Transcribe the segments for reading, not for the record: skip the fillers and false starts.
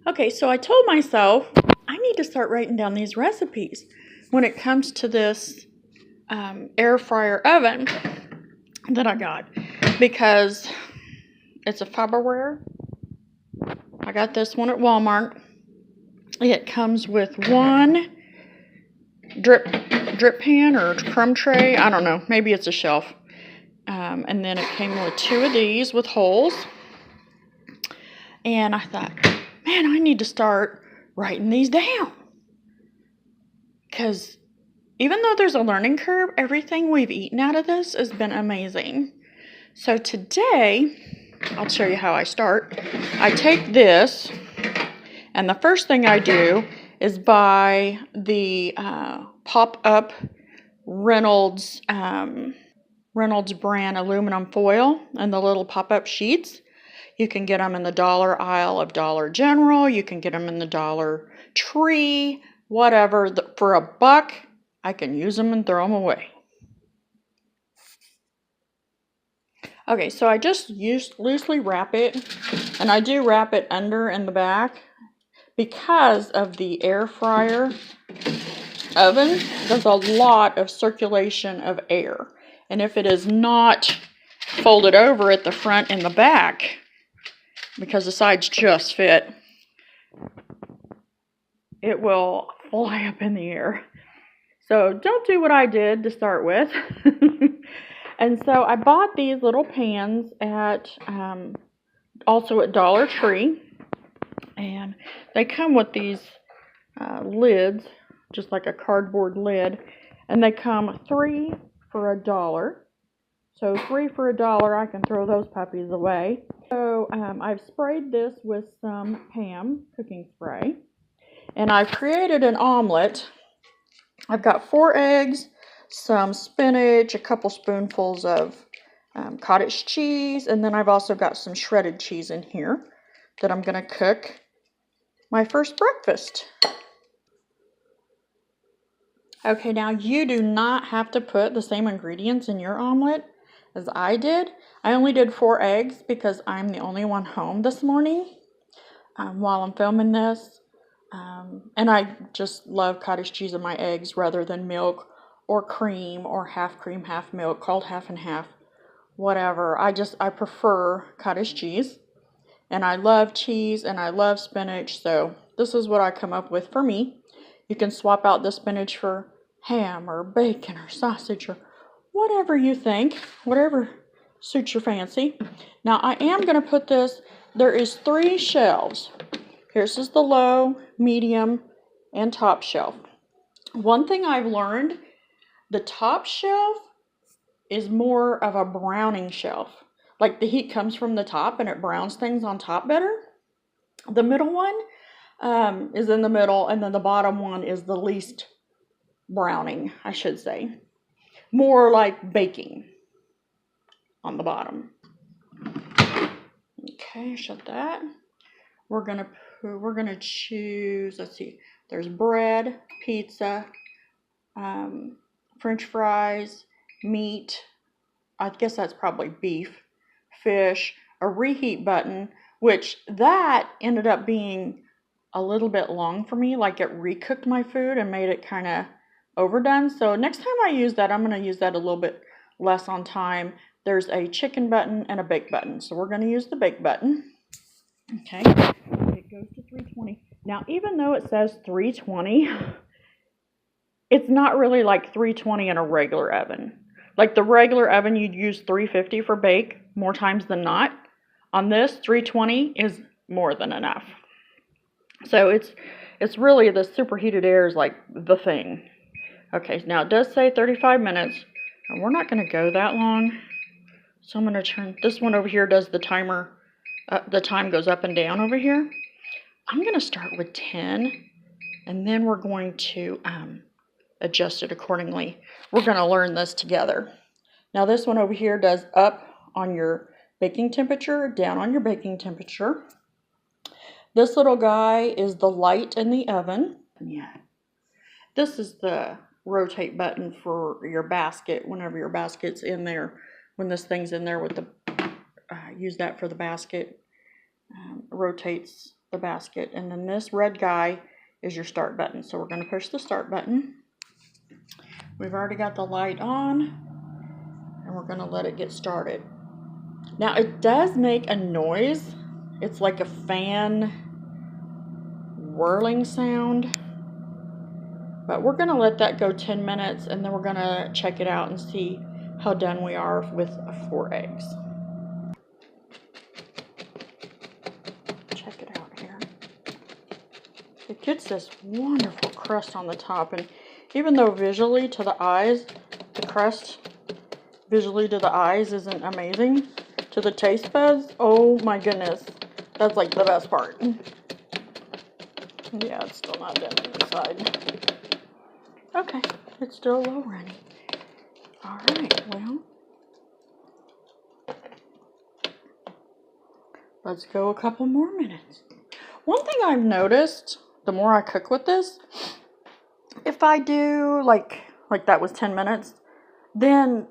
Okay, so I told myself I need to start writing down these recipes when it comes to this air fryer oven that I got, because it's a Farberware. I got this one at Walmart. It comes with one drip pan or crumb tray. I don't know. Maybe it's a shelf. And then it came with two of these with holes. And I thought, man, I need to start writing these down. Because even though there's a learning curve, everything we've eaten out of this has been amazing. So today, I'll show you how I start. I take this, and the first thing I do is buy the pop-up Reynolds brand aluminum foil and the little pop-up sheets. You can get them in the dollar aisle of Dollar General. You can get them in the Dollar Tree, whatever. For $1, I can use them and throw them away. Okay, so I just loosely wrap it, and I do wrap it under and the back because of the air fryer oven. There's a lot of circulation of air, and if it is not folded over at the front and the back, because the sides just fit, it will fly up in the air. So don't do what I did to start with. And so I bought these little pans at also at Dollar Tree, and they come with these lids, just like a cardboard lid, and they come 3 for $1. So 3 for $1, I can throw those puppies away. So I've sprayed this with some Pam cooking spray, and I've created an omelet. I've got 4 eggs, some spinach, a couple spoonfuls of cottage cheese, and then I've also got some shredded cheese in here that I'm going to cook my first breakfast. Okay, now you do not have to put the same ingredients in your omelet as I did. I only did 4 eggs because I'm the only one home this morning while I'm filming this. And I just love cottage cheese in my eggs rather than milk or cream or half cream, half milk, called half and half, whatever. I prefer cottage cheese, and I love cheese and I love spinach, so this is what I come up with for me. You can swap out the spinach for ham or bacon or sausage or whatever you think, whatever suits your fancy. Now I am going to put this, there is 3 shelves. Here's is the low, medium, and top shelf. One thing I've learned, the top shelf is more of a browning shelf. Like the heat comes from the top and it browns things on top better. The middle one is in the middle, and then the bottom one is the least browning, I should say. More like baking on the bottom. Okay, shut that. We're gonna choose, let's see, there's bread, pizza, French fries, meat, I guess that's probably beef, fish, a reheat button, which that ended up being a little bit long for me, like it recooked my food and made it kind of overdone. So next time I use that, I'm going to use that a little bit less on time. There's a chicken button and a bake button, so we're going to use the bake button. Okay, it goes to 320. Now, even though it says 320, it's not really like 320 in a regular oven. Like the regular oven, you'd use 350 for bake more times than not. On this, 320 is more than enough. So it's really, the superheated air is like the thing. Okay, now it does say 35 minutes, and we're not going to go that long. So I'm going to turn, this one over here does the timer, the time goes up and down over here. I'm going to start with 10, and then we're going to adjust it accordingly. We're going to learn this together. Now this one over here does up on your baking temperature, down on your baking temperature. This little guy is the light in the oven. Yeah. This is the rotate button for your basket whenever your basket's in there. When this thing's in there with the, use that for the basket. Rotates the basket. And then this red guy is your start button. So we're going to push the start button. We've already got the light on, and we're going to let it get started. Now it does make a noise. It's like a fan whirling sound. But we're going to let that go 10 minutes, and then we're going to check it out and see how done we are with 4 eggs. Check it out here. It gets this wonderful crust on the top, and even though visually to the eyes, the crust visually to the eyes isn't amazing, to the taste buds, oh my goodness, that's like the best part. Yeah, it's still not done inside. Okay, it's still low running. Alright, well, let's go a couple more minutes. One thing I've noticed, the more I cook with this, if I do like that was 10 minutes, then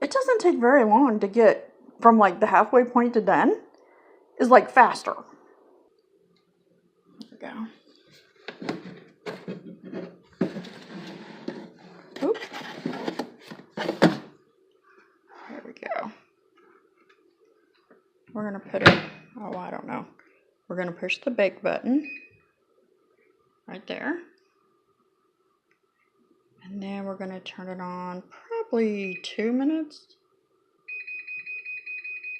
it doesn't take very long to get from like the halfway point to done. Is like faster. There we go. Oop. There we go. We're gonna put it, oh, I don't know. We're gonna push the bake button right there. And then we're gonna turn it on probably 2 minutes.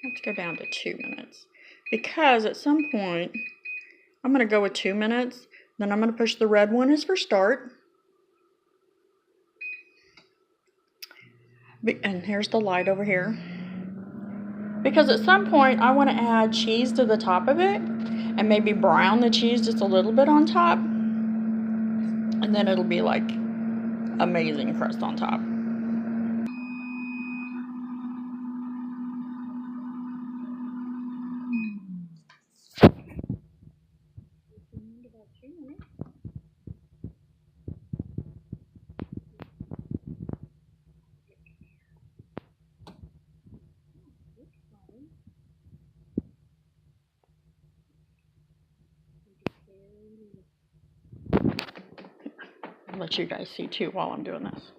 Let's go down to 2 minutes. Because at some point, I'm gonna go with 2 minutes. Then I'm gonna push the red one as for start. And here's the light over here. Because at some point, I want to add cheese to the top of it. And maybe brown the cheese just a little bit on top. And then it'll be like amazing crust on top. I'll let you guys see too while I'm doing this.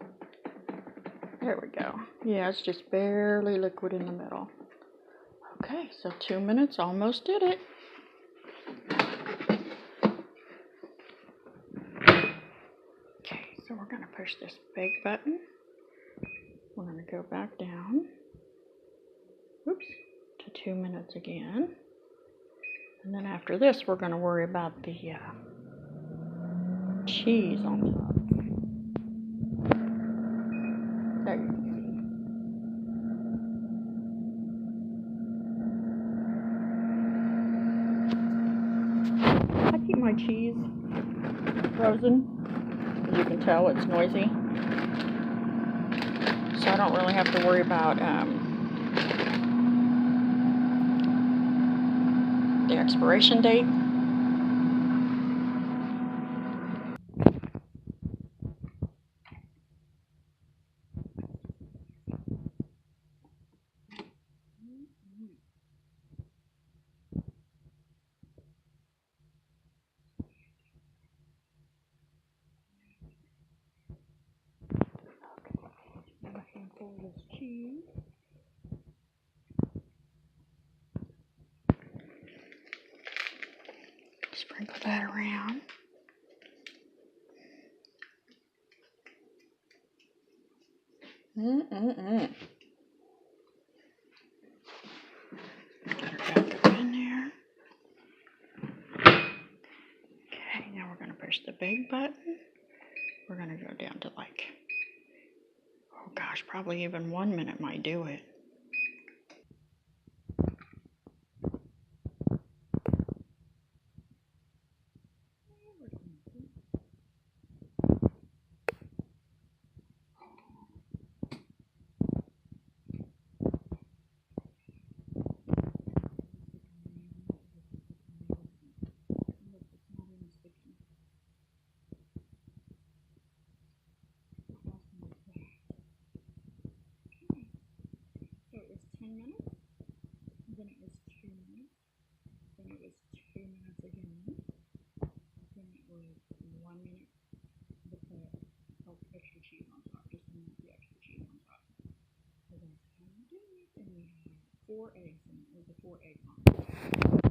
There we go. Yeah, it's just barely liquid in the middle. Okay, so 2 minutes, almost did it. Okay, so we're gonna push this bake button. We're gonna go back down. Oops, to 2 minutes again. And then after this, we're gonna worry about the cheese on top. There you go. I keep my cheese frozen. As you can tell, it's noisy. So I don't really have to worry about the expiration date. This cheese. Sprinkle that around. Got her back up in there. Okay, now we're going to push the bake button. We're going to go down to like, oh gosh, probably even 1 minute might do it. 4 eggs in it. There's a 4 egg one.